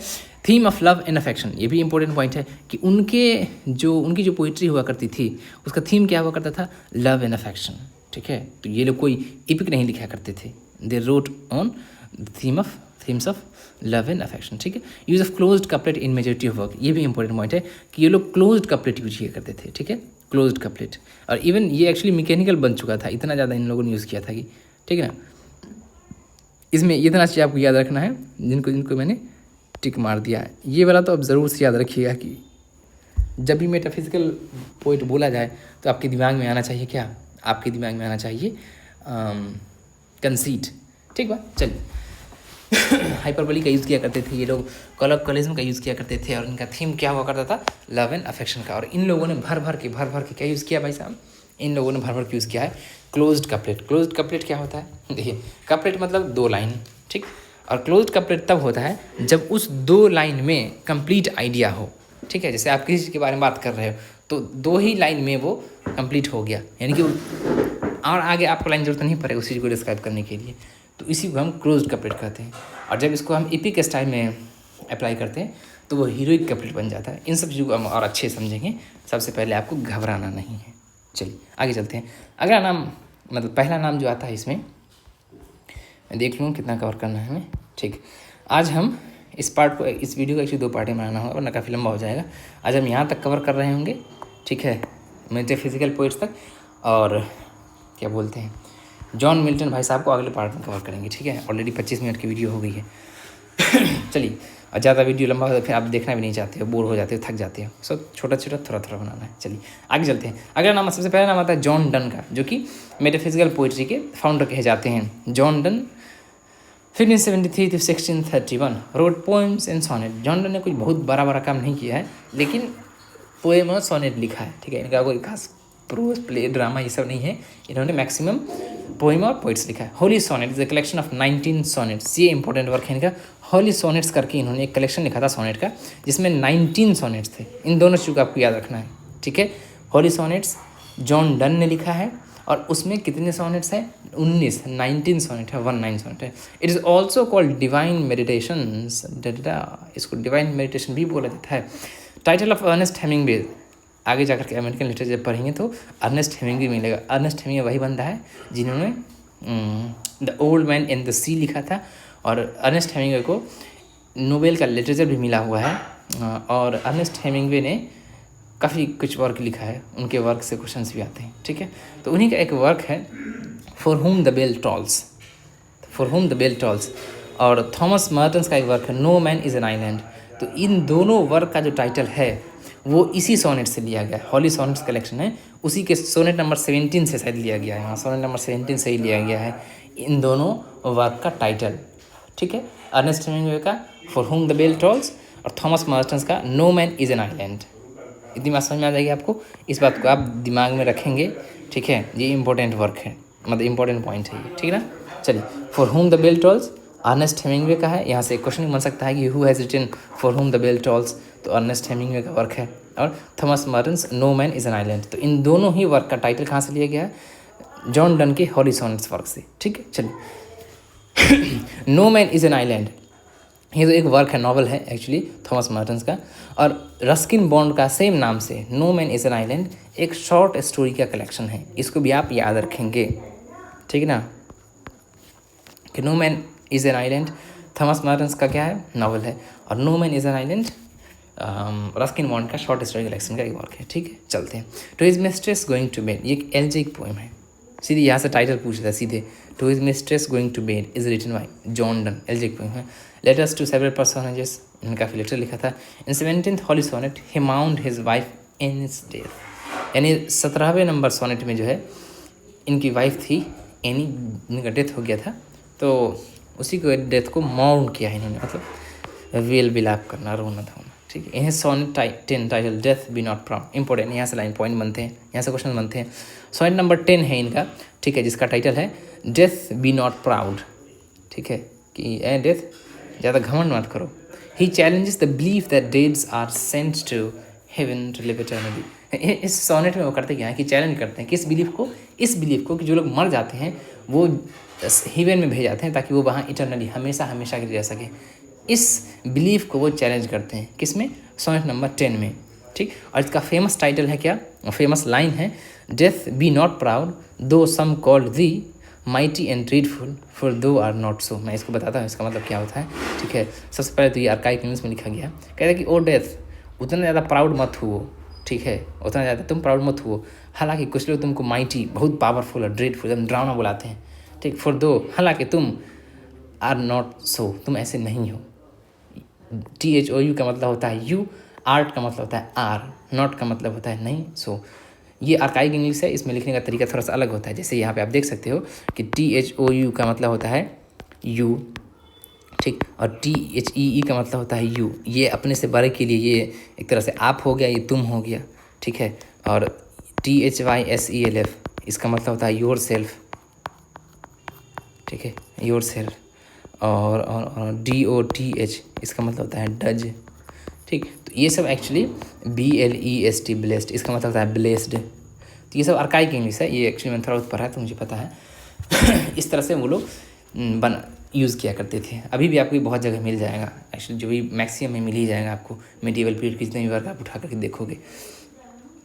theme of love and affection. ये भी इंपॉर्टेंट पॉइंट है कि उनकी जो पोइट्री हुआ करती थी उसका थीम क्या हुआ करता था? लव एंड अफेक्शन, ठीक है। तो ये लोग कोई इपिक नहीं लिखा करते थे, they wrote on themes of love and affection, ठीक है। Use of closed couplet in majority of work, ये भी इंपॉर्टेंट पॉइंट है कि ये लोग क्लोज्ड कपलेट यूज किया करते थे, ठीक है, क्लोज्ड कपलेट। और इवन ये एक्चुअली मैकेनिकल बन चुका था, इतना ज़्यादा इन लोगों ने यूज़ किया था कि, ठीक है ना। इसमें इतना चीज़ आपको याद रखना है, जिनको मैंने टिक मार दिया है, ये वाला तो अब ज़रूर से याद रखिएगा कि जब भी मेटाफिजिकल पोइट बोला जाए तो आपके दिमाग में आना चाहिए क्या, आपके दिमाग में आना चाहिए कंसीट। ठीक बा, चलिए हाइपरबोली का यूज़ किया करते थे ये लोग, कॉलोकियलिज्म का यूज़ किया करते थे, और इनका थीम क्या हुआ करता था, लव एंड अफेक्शन का। और इन लोगों ने भर भर के क्या यूज़ किया भाई साहब, इन लोगों ने भर भर के यूज़ किया है क्लोज्ड कपलेट। क्लोज्ड कपलेट क्या होता है, देखिए कपलेट मतलब 2 लाइन, ठीक, और क्लोज्ड कपलेट तब होता है जब उस 2 लाइन में कंप्लीट आइडिया हो। ठीक है, जैसे आप किसी चीज़ के बारे में बात कर रहे हो तो 2 ही लाइन में वो कंप्लीट हो गया, यानी कि और आगे आपको लाइन जरूरत नहीं पड़े उस चीज़ को डिस्क्राइब करने के लिए, तो इसी को हम क्लोज्ड कपलेट कहते हैं। और जब इसको हम एपिक स्टाइल में अप्लाई करते हैं तो वो हीरोइक कपलेट बन जाता है। इन सब चीज़ों को हम और अच्छे समझेंगे। सबसे पहले आपको घबराना नहीं है। चलिए आगे चलते हैं। अगला नाम, मतलब पहला नाम जो आता है इसमें, मैं देख लूँ कितना कवर करना है हमें। ठीक, आज हम इस पार्ट को, इस वीडियो को एक्चुअली 2 पार्ट में बनाना होगा वरना काफ़ी लंबा हो जाएगा। आज हम यहाँ तक कवर कर रहे होंगे, ठीक है, मेटाफिजिकल पोइट्स तक, और क्या बोलते हैं जॉन मिल्टन भाई साहब को अगले पार्ट में कवर करेंगे। ठीक है, ऑलरेडी 25 मिनट की वीडियो हो गई है। चलिए, और ज़्यादा वीडियो लंबा हो फिर आप देखना भी नहीं चाहते हो, बोर हो जाते हो, थक जाते हो। सो छोटा छोटा थोड़ा थोड़ा बनाना है। चलिए आगे चलते हैं। अगला नाम, सबसे पहला नाम आता है जॉन डन का, जो कि मेटाफिजिकल पोइट्री के फाउंडर कहे जाते हैं। John Donne 1573 to 1631 wrote poems and sonnet. John Donne ने कुछ बहुत बड़ा काम नहीं किया है, लेकिन पोएम और सोनेट लिखा है। ठीक है, इनका कोई खास प्रोज, प्ले, ड्रामा ये सब नहीं है। इन्होंने मैक्सिमम पोएम और पोइट्स लिखा है। Holy sonnet is a collection of 19 sonnets. ये इंपॉर्टेंट वर्क है इनका। होली सोनेट्स करके इन्होंने एक कलेक्शन लिखा था सोनेट का, जिसमें 19 सोनेट्स थे। इन दोनों चीज़ों को आपको याद रखना है। ठीक है, होली सोनेट्स जॉन डन ने लिखा है, और उसमें कितने सोनेट्स हैं, 19 सोनेट है, 19 सोनेट है। It is also called divine meditations, इसको डिवाइन मेडिटेशन भी बोला जाता है। टाइटल ऑफ अर्नेस्ट हेमिंगवे, आगे जाकर के अमेरिकन लिटरेचर पढ़ेंगे तो अर्नेस्ट हेमिंगवे मिलेगा। अर्नेस्ट हेमिंगवे वही बंदा है जिन्होंने the old man in the sea लिखा था, और अर्नेस्ट हेमिंगवे को नोबेल का लिटरेचर भी मिला हुआ है। और अर्नेस्ट हेमिंगवे ने काफ़ी कुछ वर्क लिखा है, उनके वर्क से क्वेश्चंस भी आते हैं। ठीक है, तो उन्हीं का एक वर्क है for whom the bell tolls, for whom the bell tolls, और थॉमस मर्टन्स का एक वर्क है no man is an island. तो इन दोनों वर्क का जो टाइटल है वो इसी सोनेट से लिया गया है। हॉली सोनेट्स कलेक्शन है, उसी के सोनेट नंबर 17 से शायद लिया गया है। हाँ, सोनेट नंबर 17 से ही लिया गया है इन दोनों वर्क का टाइटल। ठीक है, अर्नेस्ट हेमिंगवे का for whom the bell tolls और थॉमस मर्टन्स का no man is an island. इतनी बात समझ में आ जाएगी आपको, इस बात को आप दिमाग में रखेंगे। ठीक है, ये इंपॉर्टेंट वर्क है, मतलब इंपॉर्टेंट पॉइंट है ये। ठीक है ना, चलिए, for whom the bell tolls Ernest Hemingway का है। यहाँ से एक क्वेश्चन बन सकता है कि who has written for whom the bell tolls, तो अर्नेस्ट हेमिंगवे का वर्क है। और Thomas Merton's no man is an island, तो इन दोनों ही वर्क का टाइटल कहाँ से लिया गया है, जॉन डन के हॉली सोनेट्स वर्क से। ठीक है, चलिए, no man is an island, ये तो एक वर्क है, नॉवल है एक्चुअली थॉमस मर्टन्स का। और रस्किन बॉन्ड का सेम नाम से no man is an island एक शॉर्ट स्टोरी का कलेक्शन है। इसको भी आप याद रखेंगे, ठीक है ना, कि no man is an island Thomas Merton's का क्या है, नॉवल है, और no man is an island Ruskin Bond का शॉर्ट स्टोरी कलेक्शन का एक वर्क है। ठीक है, चलते हैं। To his mistress going to bed, ये एक एल्जिक पोएम है। सीधे यहाँ से टाइटल पूछता है सीधे, to his mistress going to bed is written by John Donne, elegiac poem है। लेटर्स टू सेवरल पर्सनेजेस, इन्होंने काफ़ी लेटर लिखा था। In 17th holy sonnet he mourned his wife in his death, यानी 17वें नंबर सोनेट में जो है इनकी वाइफ थी एनी, इनका डेथ हो गया था, तो उसी को डेथ को माउंड किया है इन्होंने, मतलब वेल विलाप करना, रोना धोना। ठीक है, यह sonnet 10 title death be not proud, important, यहाँ से लाइन पॉइंट बनते हैं, यहाँ से क्वेश्चन बनते हैं। सोनेट नंबर 10 है इनका, ठीक है, जिसका टाइटल है डेथ बी नॉट प्राउड। ठीक है, कि ए डेथ ज़्यादा घमंड मत करो। He challenges the belief that deads are sent to heaven to live eternally. इस सोनेट में वो करते क्या है कि चैलेंज करते हैं, किस बिलीफ को, इस बिलीफ को कि जो लोग मर जाते हैं वो हेवन में भेज जाते हैं ताकि वो वहाँ इटर्नली हमेशा हमेशा के लिए रह सके। इस बिलीफ को वो चैलेंज करते हैं, किस में, सोनेट नंबर 10 में। ठीक, और इसका फेमस टाइटल है क्या, फेमस लाइन है, death be not proud though some called thee mighty and dreadful for thou are not so. मैं इसको बताता हूँ इसका मतलब क्या होता है। ठीक है, सबसे पहले तो ये आर्काइक इंग्लिश में लिखा गया, कहता है कि ओ डेथ उतना ज़्यादा प्राउड मत हुओ। ठीक है, उतना ज़्यादा तुम प्राउड मत हुओ, हालांकि कुछ लोग तुमको माइटी, बहुत पावरफुल और ड्रीडफुल, एकदम ड्रावना बुलाते हैं। ठीक, फॉर दो, हालांकि तुम आर नॉट सो, तुम ऐसे नहीं हो। THOU का मतलब होता है यू आर्ट का मतलब होता है आर, नॉट का मतलब होता है नहीं। सो ये आर्काइक इंग्लिश है, इसमें लिखने का तरीका थोड़ा सा अलग होता है। जैसे यहाँ पे आप देख सकते हो कि THOU का मतलब होता है यू, ठीक, और THEE का मतलब होता है यू। ये अपने से बड़े के लिए ये एक तरह से आप हो गया, ये तुम हो गया, ठीक है। और THYSELF इसका मतलब होता है योर सेल्फ, ठीक है, योर सेल्फ। और DOTH इसका मतलब होता है डज, ठीक। तो ये सब एक्चुअली BLEST ब्लेस्ड इसका मतलब होता है ब्लेस्ड। तो ये सब आर्काइक इंग्लिश है, ये एक्चुअली मैंने थोड़ा बहुत पढ़ा है तो मुझे पता है। इस तरह से वो लोग बन यूज़ किया करते थे। अभी भी आपको ये बहुत जगह मिल जाएगा, एक्चुअली जो भी मैक्सिमम में मिल ही जाएगा आपको। मेडिवल पीरियड के जितने भी वर्क आप उठा करके देखोगे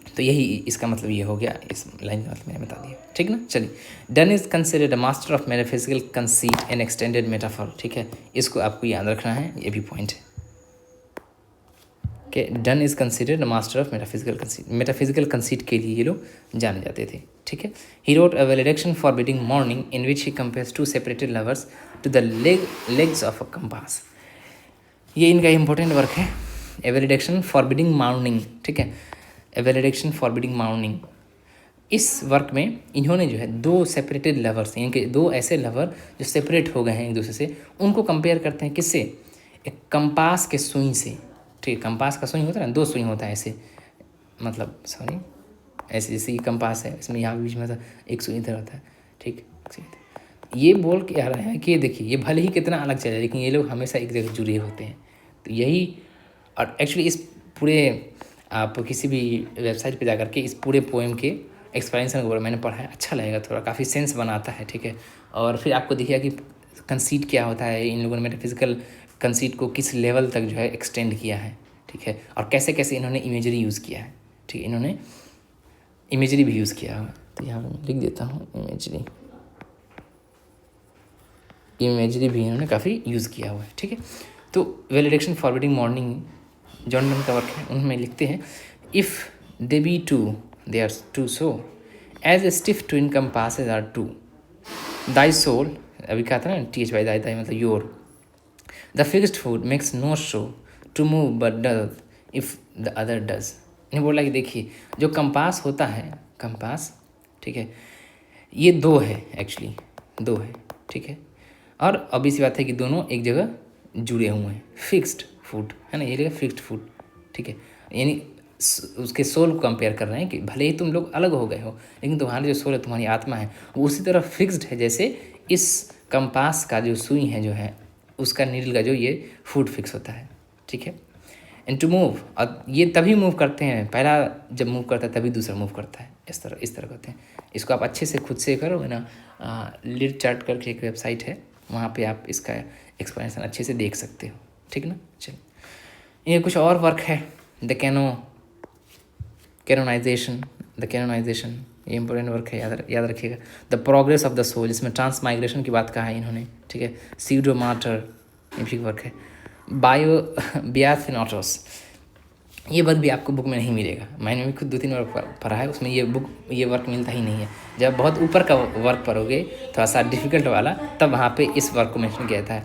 तो यही इसका मतलब ये हो गया, इस लाइन का मतलब मैंने बता दिया, ठीक ना। चलिए, done is considered a master of metaphysical conceit and extended metaphor, ठीक है, इसको आपको याद रखना है, ये भी पॉइंट है कि Donne is considered a master of metaphysical conceit. Metaphysical conceit के लिए ये लोग जाने जाते थे, ठीक है। He wrote a valediction forbidding mourning in which he compares two separated lovers to the legs of a compass. ये इनका इंपॉर्टेंट वर्क है, ए वैलिडेक्शन फॉरबिडिंग मॉर्निंग, ठीक है, ए वैलिडेक्शन फॉरबिडिंग मॉर्निंग। इस वर्क में इन्होंने जो है दो सेपरेटेड लवर्स, इनके दो ऐसे लवर जो सेपरेट हो गए हैं एक दूसरे से, उनको कंपेयर करते हैं किससे, एक कंपास के सुई से, ठीक है। कंपास का सुई होता है ना, दो सुई होता है ऐसे, मतलब सॉरी ऐसे, जैसे ये कंपास है, इसमें यहाँ बीच में था एक सुई इधर होता है, ठीक। ये बोल के आ रहे हैं कि देखिए ये भले ही कितना अलग चले लेकिन ये लोग हमेशा एक जगह जुड़े होते हैं। तो यही, और एक्चुअली इस पूरे, आप किसी भी वेबसाइट पे जाकर के इस पूरे पोएम के एक्सप्लेनेशन को मैंने पढ़ा है, अच्छा लगेगा, थोड़ा काफ़ी सेंस बनाता है, ठीक है। और फिर आपको दिखेगा कि कंसीट क्या होता है, इन लोगों ने मेटाफिजिकल कंसीट को किस लेवल तक जो है एक्सटेंड किया है, ठीक है, और कैसे कैसे इन्होंने इमेजरी यूज़ किया है, ठीक है, इन्होंने इमेजरी भी यूज़ किया है। तो यहाँ मैं लिख देता हूँ इमेजरी भी इन्होंने काफ़ी यूज़ किया हुआ है, ठीक है। तो valediction forbidding mourning John Donne का वर्क है, उनमें लिखते हैं if they be two they are two so as a stiff twin compasses are two thy soul, अभी कहा था ना TH बाई दाई मतलब your, the fixed foot makes no show to move but does if the other does. इन्हें बोला कि देखिए जो कंपास होता है, कंपास, ठीक है, ये दो है, एक्चुअली दो है, ठीक है, और अभी सी बात है कि दोनों एक जगह जुड़े हुए हैं। फिक्स्ड फूड है ना, ये रहेगा फिक्स्ड फूड, ठीक है, यानी उसके सोल को कंपेयर कर रहे हैं कि भले ही तुम लोग अलग हो गए हो लेकिन तुम्हारी जो सोल है, तुम्हारी आत्मा है, वो उसी तरह फिक्स्ड है जैसे इस कंपास का जो सुई है जो है उसका नीडल का जो ये फूड फिक्स होता है, ठीक है। एंड टू मूव, और ये तभी मूव करते हैं, पहला जब मूव करता है तभी दूसरा मूव करता है, इस तरह करते हैं। इसको आप अच्छे से खुद से करोगे ना, लिट चार्ट करके एक वेबसाइट है, वहाँ पे आप इसका एक्सप्लेनेशन अच्छे से देख सकते हो, ठीक ना। चलिए, ये कुछ और वर्क है, द कैनोनाइजेशन, ये इंपॉर्टेंट वर्क है, याद रखिएगा। The progress of the soul, इसमें ट्रांसमाइग्रेशन की बात कहा है इन्होंने, ठीक है। सीडो मार्टर, ये भी वर्क है। बियाथिनोटोस, ये वर्क भी आपको बुक में नहीं मिलेगा, मैंने भी खुद 2-3 वर्क पढ़ा है, उसमें ये वर्क मिलता ही नहीं है। जब बहुत ऊपर का वर्क पढ़ोगे थोड़ा सा डिफिकल्ट वाला, तब वहाँ पे इस वर्क को मेंशन किया था।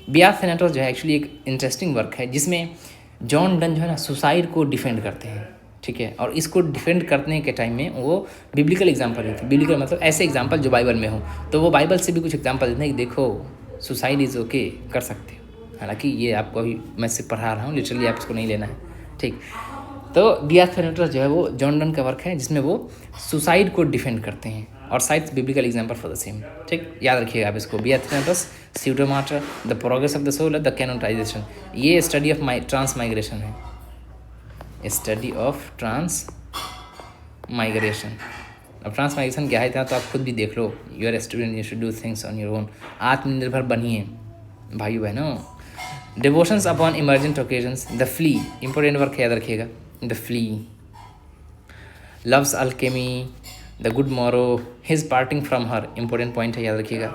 बियाथिनोटोस जो है एक्चुअली एक इंटरेस्टिंग वर्क है जिसमें जॉन डन जो है ना सुसाइड को डिफेंड करते हैं, ठीक है, और इसको डिफेंड करने के टाइम में वो बिब्लिकल एग्जाम्पल देते हैं। बिब्लिकल मतलब ऐसे एग्जाम्पल जो बाइबल में हो, तो वो बाइबल से भी कुछ एग्जाम्पल देते हैं कि देखो सुसाइड इज़ ओके, कर सकते हो। हालांकि ये आपको अभी मैं सिर्फ पढ़ा रहा हूँ, लिटरली आप इसको नहीं लेना है, ठीक। तो बियाथिनोटोस जो है वो जॉन डन का वर्क है जिसमें वो सुसाइड को डिफेंड करते हैं और cites biblical example for the same, ठीक, याद रखिएगा आप इसको। Biathanatos, pseudo martyr, the progress of the soul, the canonization, ये स्टडी ऑफ ट्रांसमाइग्रेशन है, स्टडी ऑफ ट्रांसमाइग्रेशन। अब ट्रांसमाइग्रेशन क्या है इतना तो आप खुद भी देख लो, you are student, you should do things on your own, आत्मनिर्भर बनिए भाई बहनों। Devotions upon emergent occasions, the flea, important work याद रखिएगा, the flee. Loves alchemy, the good morrow, his parting from her, important point है, याद रखिएगा।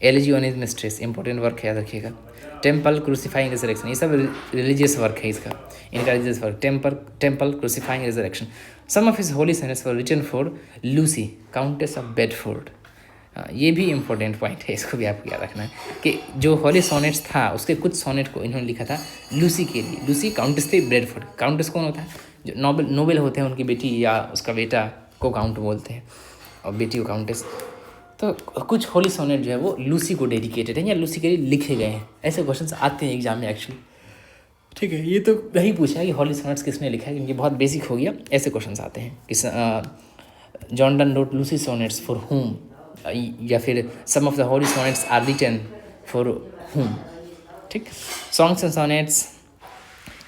Elegy on his mistress, important work है, याद रखिएगा। टेम्पल क्रूसीफाइंग रिजरेक्शन, ये सब रिलीजियस वर्क है इनका religious work. Temple crucifying resurrection, some of his holy sonnets were written for Lucy countess of Bedford, हाँ, ये भी इम्पोर्टेंट पॉइंट है, इसको भी आपको याद रखना है कि जो हॉली सोनेट्स था उसके कुछ सोनेट को इन्होंने लिखा था लूसी के लिए। लूसी काउंटेस थी ब्रेडफोर्ड। काउंटेस कौन होता है? जो नोबेल होते हैं, उनकी बेटी या उसका बेटा को काउंट बोलते हैं और बेटी को काउंटेस। तो कुछ होली सोनेट जो है वो लूसी को डेडिकेटेड है या लूसी के लिए लिखे गए हैं। ऐसे क्वेश्चन आते हैं एग्जाम में एक्चुअली, ठीक है। ये तो नहीं पूछा है कि हॉली सोनेट्स किसने लिखा है, क्योंकि बहुत बेसिक हो गया। ऐसे क्वेश्चन आते हैं कि John Donne wrote Lucy sonnets for whom, या फिर some of the holy sonnets are written for whom, ठीक। Songs and sonnets,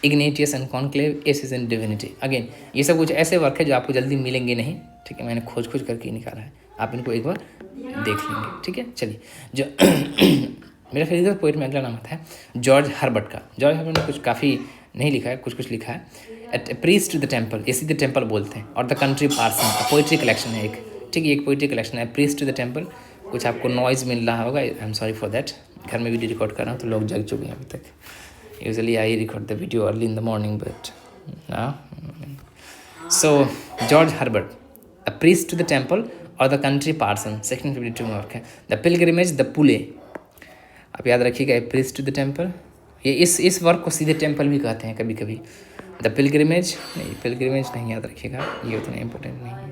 Ignatius and conclave, essays and divinity. Again ये सब कुछ ऐसे वर्क है जो आपको जल्दी मिलेंगे नहीं, ठीक है। मैंने खोज करके निकाला है, आप इनको एक बार देख लेंगे, ठीक है। चलिए, जो मेरा फेवरेट पोइट में अगला नाम आता है जॉर्ज हर्बर्ट का। जॉर्ज हर्बर्ट ने कुछ काफ़ी नहीं लिखा है, कुछ लिखा है। At priest to the temple, ये सीधे टेम्पल बोलते हैं, और the country parson, poetry collection है एक, ठीक है। एक पोइट्री कलेक्शन है प्रीस्ट टू द टेम्पल। कुछ आपको नॉइज़ मिल रहा होगा, I am sorry for that. घर में वीडियो रिकॉर्ड कर रहा हूँ तो लोग जग चुके हैं अभी तक। Usually I record the video early in the morning, but now. So George Herbert, a priest to the temple or the country parson, 1652 में वर्क है। The pilgrimage, the पुले, आप याद रखिएगा, a priest to the temple। ये इस वर्क को सीधे टेम्पल भी कहते हैं कभी कभी। द पिलग्रिमेज नहीं याद रखिएगा, ये उतना इम्पोर्टेंट नहीं है,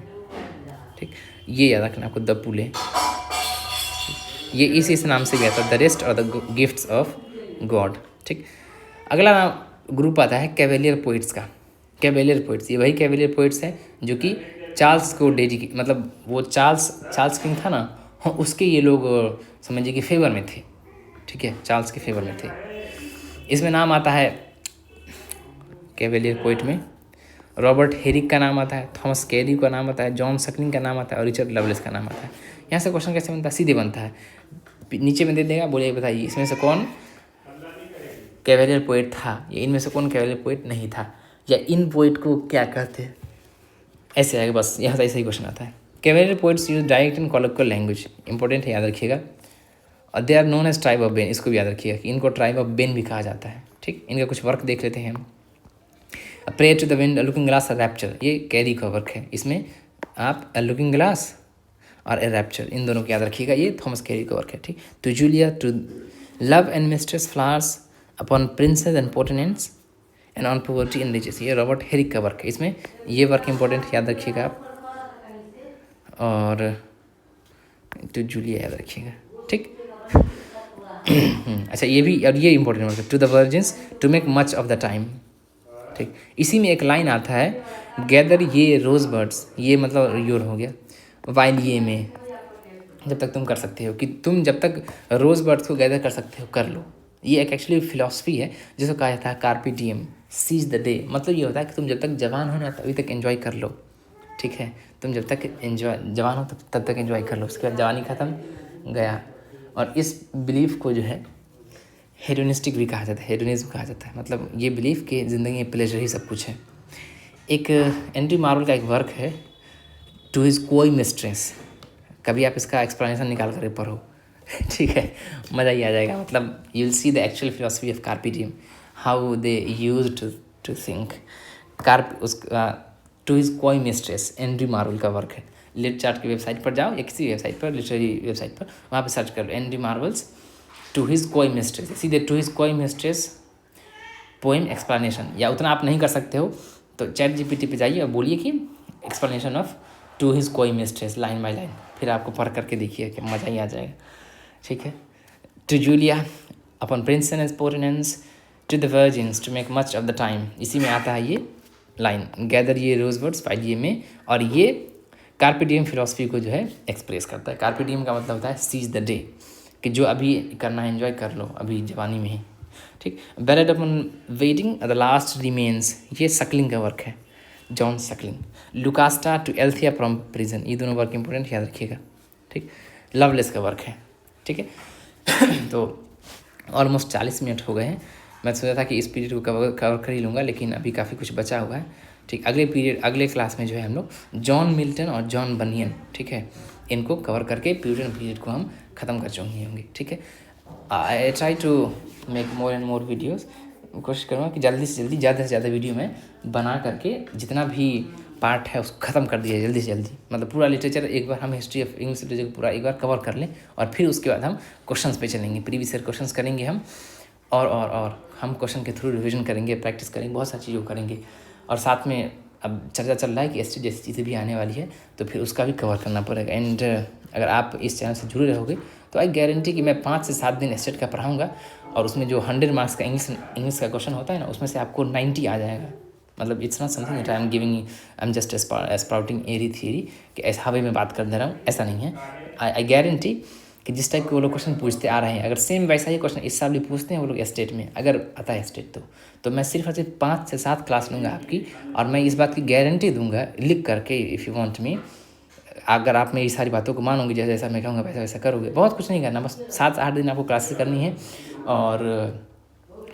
ठीक। ये याद रखना आपको, द पुले, ये इस नाम से गया था, द रेस्ट और द गिफ्ट्स ऑफ गॉड, ठीक। अगला ग्रुप आता है कैवेलियर पोइट्स का। कैवेलियर पोइट्स, ये वही कैवेलियर पोइट्स हैं जो कि चार्ल्स को डेडिकेट, मतलब वो चार्ल्स किंग था ना, उसके ये लोग समझिए कि फेवर में थे, ठीक है, चार्ल्स के फेवर में थे। इसमें नाम आता है कैवेलियर पोइट में रॉबर्ट हेरिक का नाम आता है, थॉमस कैरी का नाम आता है, जॉन सकलिंग का नाम आता है और रिचर्ड लवलेस का नाम आता है। यहाँ से क्वेश्चन कैसे बनता है? सीधे बनता है, नीचे में दे देगा, बोलिए बताइए इसमें से कौन कैवेलियर पोइट था, या इनमें से कौन कैवेलियर पोइट नहीं था, या इन पोइट को क्या कहते हैं, ऐसे आएगा बस। यहाँ से ऐसा ही क्वेश्चन आता है। Cavalier poets use direct and colloquial language, important है, याद रखिएगा। और they are known as tribe of Ben, इसको भी याद रखिएगा कि इनको ट्राइब ऑफ बेन भी कहा जाता है, ठीक। इनका कुछ वर्क देख लेते हैं हम। Prayer to the wind, looking glass, rapture, ये कैरी का वर्क है। इसमें आप लुकिंग ग्लास और ए रैप्चर, इन दोनों को याद रखिएगा, ये थॉमस कैरी का वर्क है, ठीक। To Julia, to love and mistress flowers, upon princes and portents and on poverty and riches, ये रॉबर्ट हेरिक का वर्क है। इसमें ये वर्क इंपॉर्टेंट याद रखिएगा आप, और टू जूलिया याद रखिएगा, ठीक। अच्छा, ये भी, और ये इंपॉर्टेंट वर्क है, to the virgins to make much of the time, ठीक। इसी में एक लाइन आता है गैदर ये रोज बर्ड्स, ये मतलब योर हो गया, वाइल ये में, जब तक तुम कर सकते हो, कि तुम जब तक रोज बर्ड्स को गैदर कर सकते हो कर लो। ये एक एक्चुअली फिलॉसफी है जिसको कहा जाता है carpe diem, seize the day. मतलब ये होता है कि तुम जब तक जवान हो ना तभी तक एंजॉय कर लो, ठीक है। तुम जब तक जवान हो तब तक एंजॉय कर लो, उसके बाद जवानी ख़त्म गया। और इस बिलीफ को जो है हेडोनिस्टिक भी कहा जाता है, हेडोनिज्म कहा जाता है। मतलब ये बिलीफ कि ज़िंदगी में प्लेजर ही सब कुछ है। एक एंडी मार्वल का एक वर्क है टू हिज कोई मिस्ट्रेस, कभी आप इसका एक्सप्लेनेशन निकाल कर पढ़ो, ठीक है, मज़ा ही आ जाएगा। मतलब you will see the actual philosophy of carpe diem, how they used to think. To his coy mistress, Andrew Marvell का वर्क है। लिट चार्ट की वेबसाइट पर जाओ या किसी वेबसाइट पर, लिटरेरी वेबसाइट पर, वहाँ पे सर्च करो Andy Marvels to his coy mistress, सीधे to his coy mistress poem explanation. या उतना आप नहीं कर सकते हो तो चैट जीपीटी पे जाइए और बोलिए कि explanation of to his coy mistress line by line, फिर आपको पढ़ करके देखिए कि मज़ा ही आ जाएगा, ठीक है। To Julia upon princes and portents, to the virgins to make much of the time, इसी में आता है ये लाइन गैदर ये रोज बर्ड्स फाइल ये में। और ये कार्पे डिएम फिलॉसफी को जो है एक्सप्रेस करता है। कार्पे डिएम का मतलब होता है सीज द डे, कि जो अभी करना है एंजॉय कर लो, अभी जवानी में ही, ठीक। Ballad upon wedding the last remains, ये सकलिंग का वर्क है, John Suckling. Lucasta to Althea from prison, ये दोनों वर्क इंपॉर्टेंट याद रखिएगा, ठीक। लवलेस का वर्क है, ठीक है। तो ऑलमोस्ट 40 मिनट हो गए हैं। मैं सोचा था कि इस पीरियड को कवर कर ही लूँगा, लेकिन अभी काफ़ी कुछ बचा हुआ है, ठीक। अगले क्लास में जो है हम लोग जॉन मिल्टन और जॉन बनियन, ठीक है, इनको कवर करके प्यूरिटन पीरियड को हम ख़त्म कर चुके होंगे, ठीक है। I try to make more and more videos, कोशिश करूँगा कि जल्दी से जल्दी ज़्यादा से ज़्यादा वीडियो में बना करके जितना भी पार्ट है उसको ख़त्म कर दिया जल्दी से जल्दी, मतलब पूरा लिटरेचर एक बार हम हिस्ट्री ऑफ इंग्लिश लिटरेचर पूरा एक बार कवर कर लें और फिर उसके बाद हम क्वेश्चंस पे चलेंगे, प्रीवियस ईयर क्वेश्चंस करेंगे हम और हम क्वेश्चन के थ्रू रिविजन करेंगे, प्रैक्टिस करेंगे, बहुत सारी चीज़ों करेंगे। और साथ में अब चर्चा चल रहा है कि एसटेट जैसी चीज़ें भी आने वाली है तो फिर उसका भी कवर करना पड़ेगा। एंड अगर आप इस चैनल से जुड़े रहोगे तो आई गारंटी कि मैं 5 से 7 दिन एसटेट का पढ़ाऊँगा और उसमें जो 100 मार्क्स का इंग्लिश का क्वेश्चन होता है ना, उसमें से आपको 90 आ जाएगा। मतलब it's not something that I am giving, I am just sprouting airy theory कि ऐसा हवे में बात कर दे रहा हूँ, ऐसा नहीं है। आई गारंटी कि जिस टाइप के वो लोग क्वेश्चन पूछते आ रहे हैं, अगर सेम वैसा ही क्वेश्चन इस साल भी पूछते हैं वो लोग स्टेट में, अगर आता है स्टेट तो मैं सिर्फ और सिर्फ 5 से 7 क्लास लूँगा आपकी, और मैं इस बात की गारंटी दूंगा लिख करके, इफ़ यू वांट मी, अगर आप मेरी सारी बातों को मानोगे, जैसे जैसा मैं कहूँगा वैसा वैसा करोगे, बहुत कुछ नहीं करना, बस 7-8 दिन आपको क्लासेस करनी है और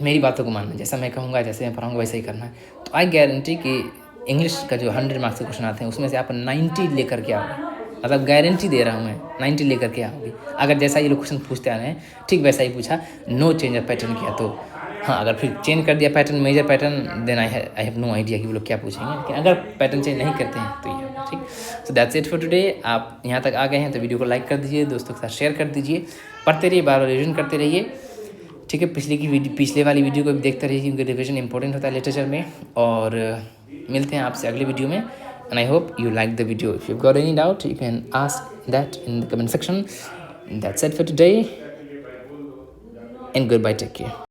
मेरी बातों को मानना, जैसा मैं कहूँगा जैसे मैं पढ़ाऊँगा वैसा ही करना है। तो आई गारंटी कि इंग्लिश का जो 100 मार्क्स के क्वेश्चन आते हैं उसमें से आप 90 लेकर के आओगे, मतलब गारंटी दे रहा हूँ मैं, 90 लेकर के आओगे। अगर जैसा ये लोग क्वेश्चन पूछते आ रहे हैं ठीक वैसा ही पूछा, नो चेंज ऑफ पैटर्न किया तो हाँ, अगर फिर चेंज कर दिया pattern, major pattern, then I have no idea कि वो लोग क्या पूछेंगे। लेकिन अगर पैटर्न चेंज नहीं करते हैं तो ये होगा, ठीक। So that's it for today. आप यहाँ तक आ गए हैं तो वीडियो को लाइक कर दीजिए, दोस्तों के साथ शेयर कर दीजिए, पढ़ते रहिए, बार बार रिविजन करते रहिए, ठीक है। पिछले वाली वीडियो को भी देखते रहिए क्योंकि रिविजन इंपॉर्टेंट होता है लिटरेचर में। और मिलते हैं आपसे अगले वीडियो में, and I hope you like the video. If you got any doubt you can ask that in the comment section. That's it for today and goodbye, take care.